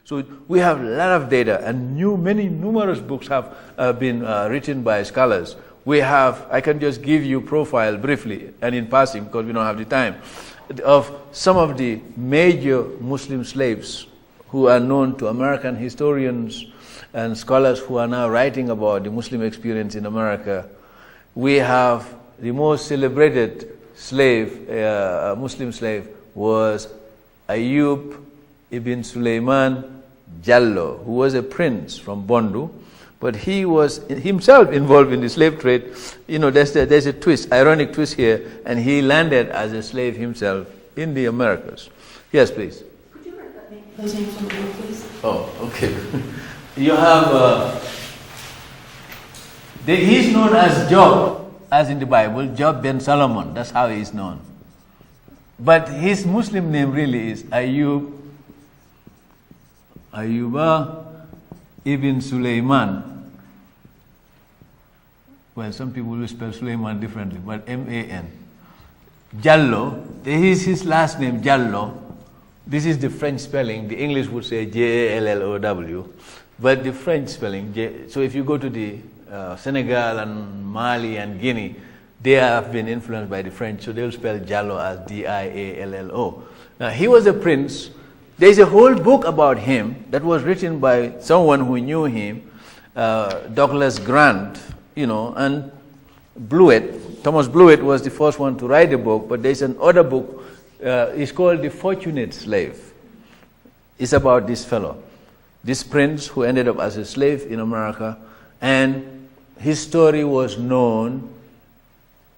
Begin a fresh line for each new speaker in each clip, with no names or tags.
So we have a lot of data, and numerous books have been written by scholars. I can just give you profile briefly and in passing because we don't have the time, of some of the major Muslim slaves who are known to American historians and scholars who are now writing about the Muslim experience in America. We have the most celebrated slave, Muslim slave, was Ayub ibn Sulayman Jallo, who was a prince from Bondu, but he was himself involved in the slave trade. You know, there's a twist, ironic twist here, and he landed as a slave himself in the Americas. Yes, please.
Could you write those names on the board, please?
Oh, okay. You have, he's known as Job, as in the Bible, Job ben Solomon. That's how he's known. But his Muslim name really is Ayuba ibn Sulayman. Well, some people will spell Sulayman differently, but M-A-N. Jallo, his last name, Jallo. This is the French spelling. The English would say Jallow, but the French spelling, so if you go to the Senegal and Mali and Guinea, they have been influenced by the French, so they'll spell Jallo as D-I-A-L-L-O. Now, he was a prince. There's a whole book about him that was written by someone who knew him, Douglas Grant, and Blewett. Thomas Blewett was the first one to write the book, but there's another book. It's called The Fortunate Slave. It's about this fellow, this prince who ended up as a slave in America, and his story was known,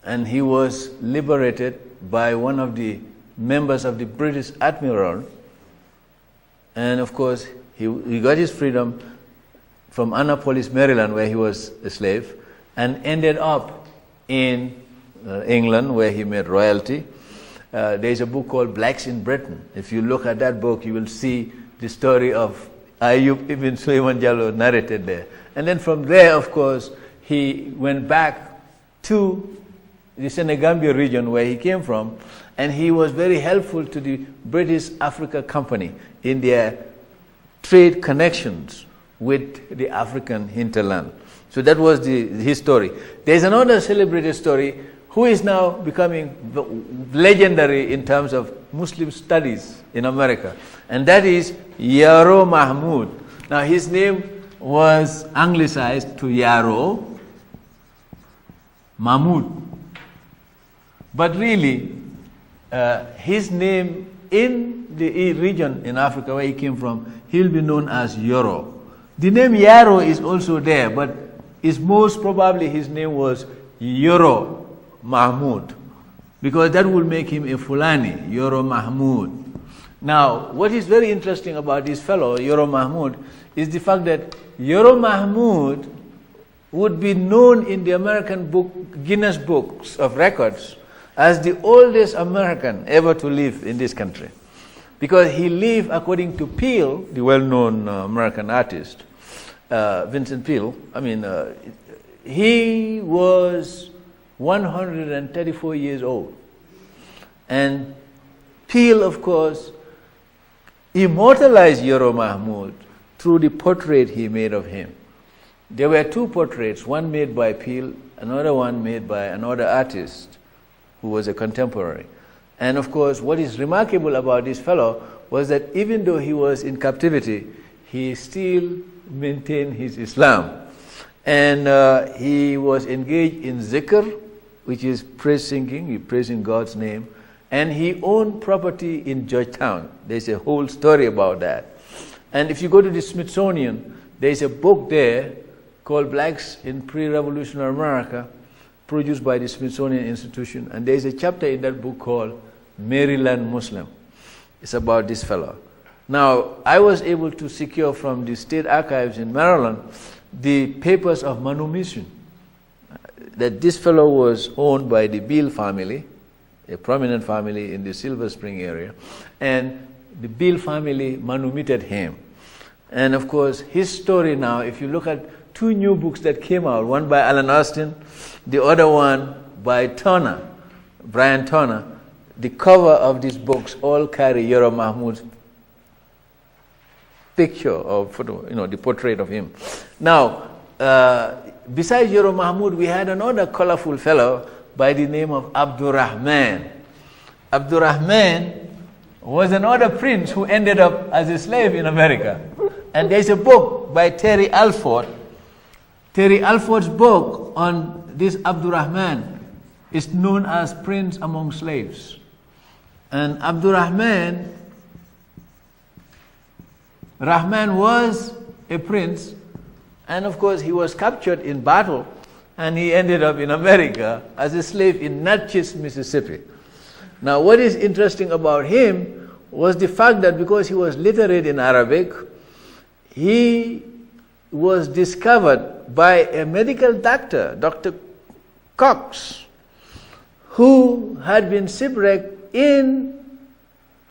and he was liberated by one of the members of the British Admiral. And of course, he got his freedom from Annapolis, Maryland, where he was a slave, and ended up in England, where he made royalty. There's a book called Blacks in Britain. If you look at that book, you will see the story of Ayub ibn Sulayman Jallo narrated there. And then from there, of course, he went back to the Senegambia region where he came from, and he was very helpful to the British Africa Company in their trade connections with the African hinterland. So that was his story. There's another celebrated story who is now becoming legendary in terms of Muslim studies in America, and that is Yaro Mahmud. Now his name was anglicized to Yaro Mahmud, but really his name in the region in Africa where he came from, he'll be known as Yoro. The name Yaro is also there, but it's most probably his name was Yoro Mahmud, because that will make him a Fulani, Yoro Mahmud. Now, what is very interesting about this fellow, Yoro Mahmud, is the fact that Yoro Mahmud would be known in the American Guinness Books of Records as the oldest American ever to live in this country, because he lived, according to Peale, the well-known American artist, Vincent Peale. He was 134 years old. And Peale, of course, immortalized Yoro Mahmud through the portrait he made of him. There were two portraits, one made by Peale, another one made by another artist who was a contemporary. And of course, what is remarkable about this fellow was that even though he was in captivity, he still maintained his Islam. And he was engaged in zikr, which is praise singing, praising God's name. And he owned property in Georgetown. There's a whole story about that. And if you go to the Smithsonian, there's a book there called Blacks in Pre-Revolutionary America, produced by the Smithsonian Institution. And there's a chapter in that book called Maryland Muslim. It's about this fellow. Now, I was able to secure from the state archives in Maryland the papers of manumission, that this fellow was owned by the Beale family, a prominent family in the Silver Spring area, and the Beale family manumitted him. And of course, his story now, if you look at two new books that came out, one by Alan Austin, the other one by Brian Turner, the cover of these books all carry Yoro Mahmud's picture or photo, the portrait of him. Now, besides Yoro Mahmud, we had another colorful fellow by the name of Abdurrahman. Abdurrahman was another prince who ended up as a slave in America. And there's a book by Terry Alford. Terry Alford's book on this Abdurrahman is known as Prince Among Slaves. And Abdurrahman was a prince, and of course he was captured in battle, and he ended up in America as a slave in Natchez, Mississippi. Now, what is interesting about him was the fact that because he was literate in Arabic, he was discovered by a medical doctor, Dr. Cox, who had been shipwrecked in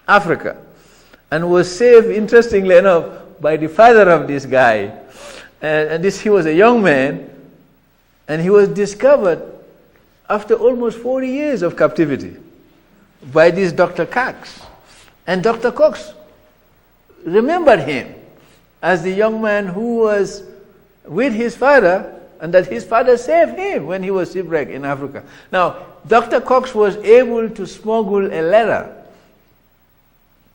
Africa and was saved, interestingly enough, by the father of this guy. He was a young man, and he was discovered after almost 40 years of captivity by this Dr. Cox. And Dr. Cox remembered him as the young man who was with his father, and that his father saved him when he was shipwrecked in Africa. Now, Dr. Cox was able to smuggle a letter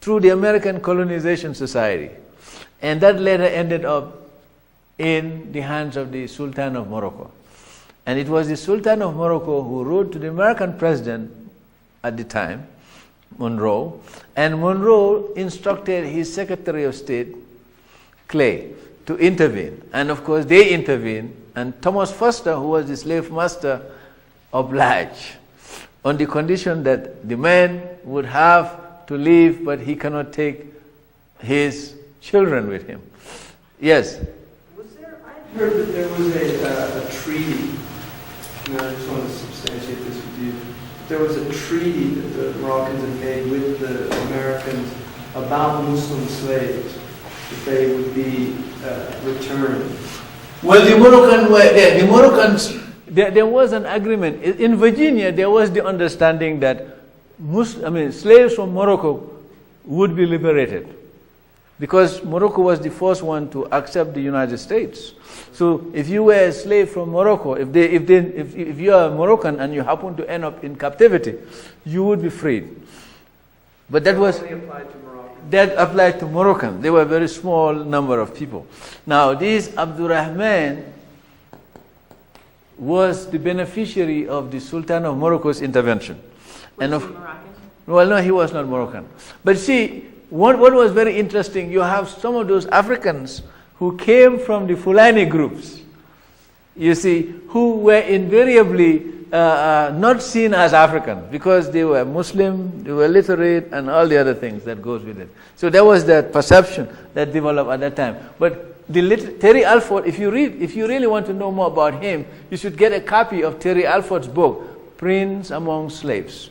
through the American Colonization Society, and that letter ended up in the hands of the Sultan of Morocco. And it was the Sultan of Morocco who wrote to the American president at the time, Monroe, and Monroe instructed his Secretary of State, Clay, to intervene. And of course they intervened, and Thomas Foster, who was the slave master, obliged on the condition that the man would have to leave, but he cannot take his children with him. Yes?
I heard that there was a treaty, and I just want to substantiate this with you. There was a treaty that the Moroccans had made with the Americans about Muslim slaves, that they would be returned.
Well, the Moroccans, there was an agreement. In Virginia, there was the understanding that slaves from Morocco would be liberated, because Morocco was the first one to accept the United States. So if you were a slave from Morocco, if you are a Moroccan and you happen to end up in captivity, you would be freed. But that was
only applied to Moroccans.
That applied to Moroccans. They were a very small number of people. Now, this Abdurrahman was the beneficiary of the Sultan of Morocco's intervention.
Was he Moroccan?
Well, no, he was not Moroccan. But see, what was very interesting, you have some of those Africans who came from the Fulani groups, you see, who were invariably not seen as African because they were Muslim, they were literate, and all the other things that goes with it. So there was that perception that developed at that time. But Terry Alford, if you really want to know more about him, you should get a copy of Terry Alford's book, Prince Among Slaves.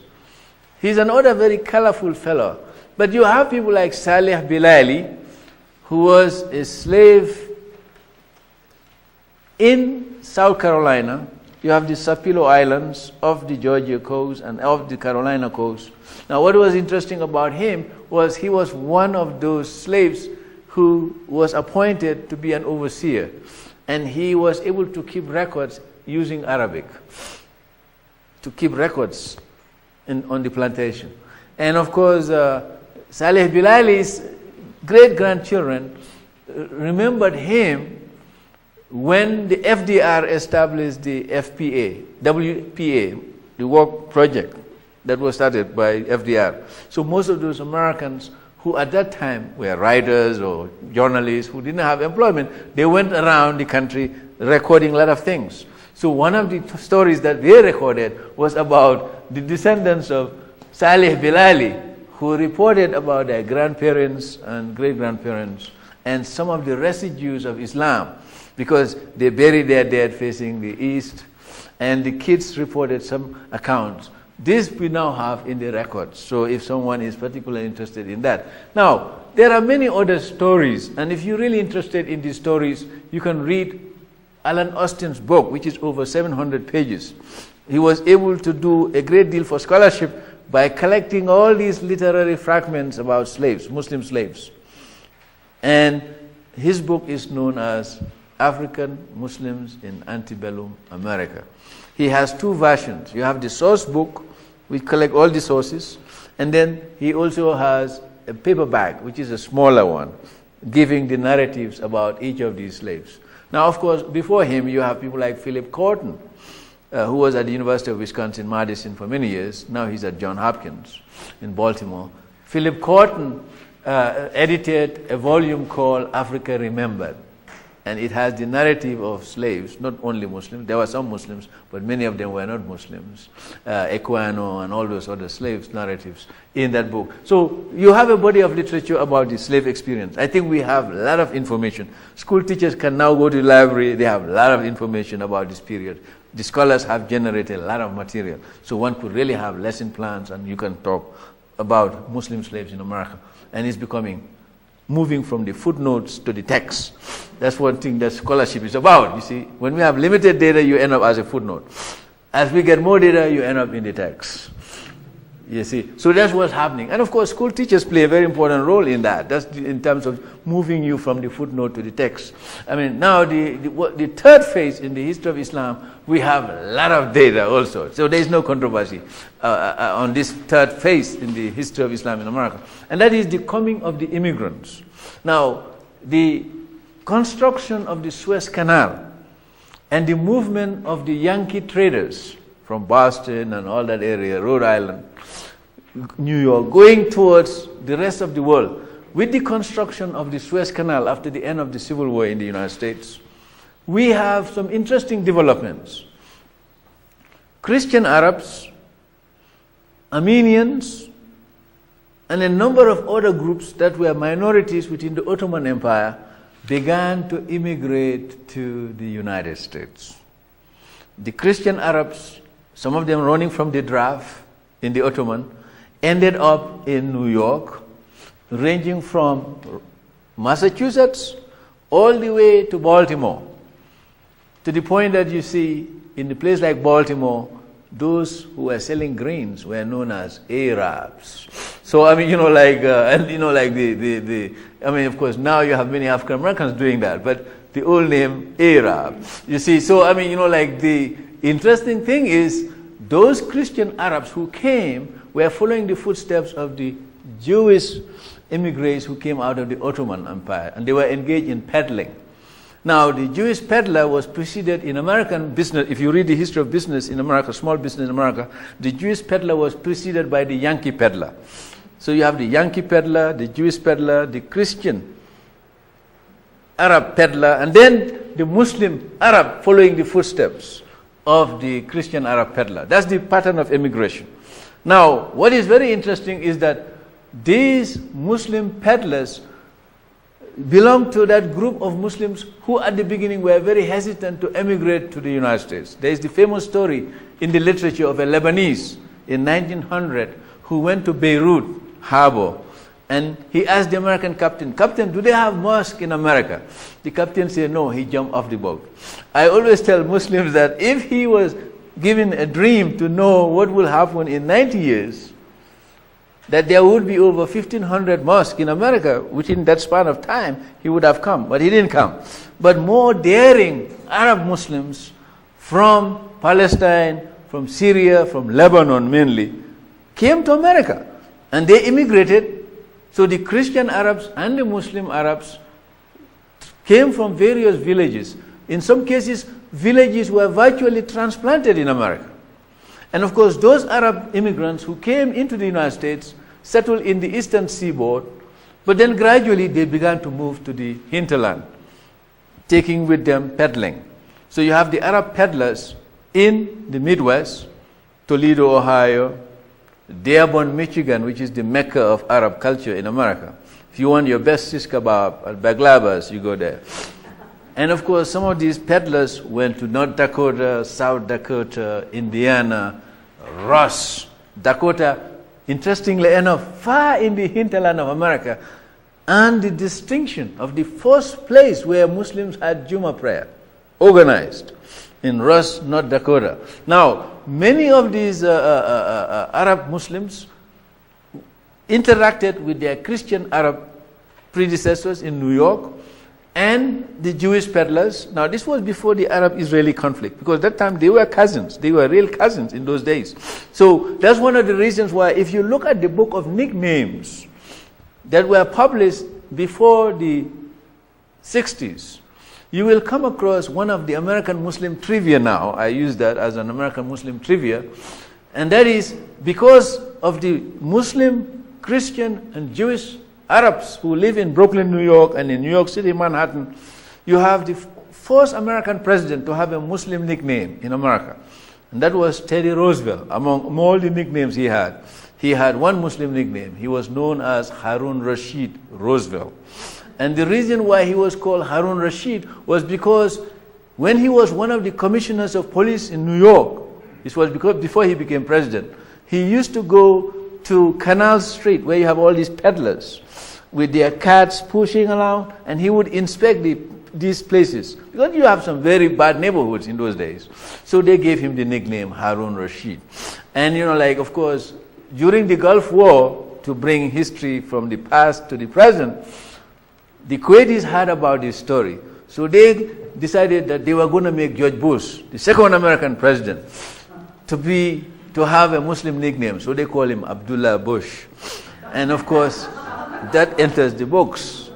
He's another very colorful fellow. But you have people like Saleh Bilali, who was a slave in South Carolina. You have the Sapilo Islands off the Georgia coast and off the Carolina coast. Now, what was interesting about him was he was one of those slaves who was appointed to be an overseer. And he was able to keep records using Arabic, to keep records on the plantation. And of course, Saleh Bilali's great-grandchildren remembered him when the FDR established the WPA, the work project that was started by FDR. So most of those Americans who at that time were writers or journalists who didn't have employment, they went around the country recording a lot of things. So one of the stories that they recorded was about the descendants of Saleh Bilali, who reported about their grandparents and great-grandparents and some of the residues of Islam, because they buried their dead facing the east, and the kids reported some accounts. This we now have in the records, so if someone is particularly interested in that. Now, there are many other stories, and if you're really interested in these stories, you can read Alan Austin's book, which is over 700 pages. He was able to do a great deal for scholarship by collecting all these literary fragments about slaves, Muslim slaves. And his book is known as African Muslims in Antebellum America. He has two versions. You have the source book, we collect all the sources, and then he also has a paperback, which is a smaller one, giving the narratives about each of these slaves. Now, of course, before him, you have people like Philip Corton, who was at the University of Wisconsin-Madison for many years. Now he's at Johns Hopkins in Baltimore. Philip Corton edited a volume called Africa Remembered, and it has the narrative of slaves, not only Muslims. There were some Muslims, but many of them were not Muslims. Equano and all those other slaves narratives in that book. So you have a body of literature about the slave experience. I think we have a lot of information. School teachers can now go to the library. They have a lot of information about this period. The scholars have generated a lot of material. So one could really have lesson plans, and you can talk about Muslim slaves in America. And it's moving from the footnotes to the text. That's one thing that scholarship is about. You see, when we have limited data, you end up as a footnote. As we get more data, you end up in the text. You see, so that's what's happening. And of course, school teachers play a very important role in that. That's in terms of moving you from the footnote to the text. I mean, now the third phase in the history of Islam, we have a lot of data also. So there is no controversy on this third phase in the history of Islam in America. And that is the coming of the immigrants. Now, the construction of the Suez Canal and the movement of the Yankee traders from Boston and all that area, Rhode Island, New York, going towards the rest of the world. With the construction of the Suez Canal after the end of the Civil War in the United States, we have some interesting developments. Christian Arabs, Armenians, and a number of other groups that were minorities within the Ottoman Empire began to immigrate to the United States. The Christian Arabs, some of them running from the draft in the Ottoman, ended up in New York, ranging from Massachusetts all the way to Baltimore, to the point that you see in a place like Baltimore, those who were selling grains were known as Arabs. So I mean, of course, now you have many African Americans doing that, but the old name Arab. You see, so I mean, the interesting thing is those Christian Arabs who came were following the footsteps of the Jewish immigrants who came out of the Ottoman Empire, and they were engaged in peddling. Now, the Jewish peddler was preceded in American business. If you read the history of business in America, small business in America, the Jewish peddler was preceded by the Yankee peddler. So you have the Yankee peddler, the Jewish peddler, the Christian Arab peddler, and then the Muslim Arab following the footsteps of the Christian Arab peddler. That's the pattern of immigration. Now, what is very interesting is that these Muslim peddlers belong to that group of Muslims who at the beginning were very hesitant to emigrate to the United States. There is the famous story in the literature of a Lebanese in 1900 who went to Beirut harbor, and he asked the American captain, "Captain, do they have mosque in America?" The captain said no, he jumped off the boat. I always tell Muslims that if he was given a dream to know what will happen in 90 years, that there would be over 1,500 mosques in America within that span of time, he would have come, but he didn't come. But more daring Arab Muslims from Palestine, from Syria, from Lebanon mainly, came to America, and they immigrated. So the Christian Arabs and the Muslim Arabs came from various villages. In some cases, villages were virtually transplanted in America. And of course, those Arab immigrants who came into the United States settled in the eastern seaboard, but then gradually they began to move to the hinterland, taking with them peddling. So you have the Arab peddlers in the Midwest, Toledo, Ohio, Dearborn, Michigan, which is the Mecca of Arab culture in America. If you want your best shish kebab and baklava's, you go there. And of course, some of these peddlers went to North Dakota, South Dakota, Indiana, Ross, Dakota, interestingly enough, far in the hinterland of America, and the distinction of the first place where Muslims had Jummah prayer organized in Ross, North Dakota. Now, many of these Arab Muslims interacted with their Christian Arab predecessors in New York, and the Jewish peddlers. Now, this was before the Arab-Israeli conflict, because at that time they were cousins. They were real cousins in those days. So that's one of the reasons why, if you look at the book of nicknames that were published before the 60s, you will come across one of the American Muslim trivia now. I use that as an American Muslim trivia. And that is because of the Muslim, Christian, and Jewish Arabs who live in Brooklyn, New York, and in New York City, Manhattan, you have the first American president to have a Muslim nickname in America. And that was Teddy Roosevelt. Among all the nicknames he had one Muslim nickname. He was known as Harun Rashid Roosevelt. And the reason why he was called Harun Rashid was because when he was one of the commissioners of police in New York, this was before he became president, he used to go to Canal Street, where you have all these peddlers with their carts pushing around, and he would inspect these places, because you have some very bad neighborhoods in those days. So they gave him the nickname Harun Rashid. And of course, during the Gulf War, to bring history from the past to the present, the Kuwaitis heard about this story. So they decided that they were going to make George Bush, the second American president, to have a Muslim nickname. So they call him Abdullah Bush. And of course, that enters the books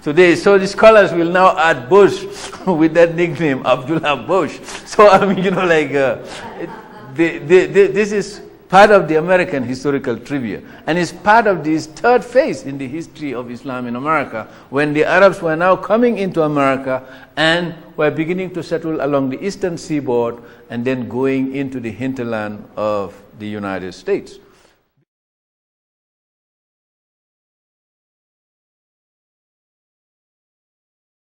today. So the scholars will now add Bush with that nickname, Abdullah Bush. So this is part of the American historical trivia. And it's part of this third phase in the history of Islam in America, when the Arabs were now coming into America and were beginning to settle along the eastern seaboard and then going into the hinterland of the United States.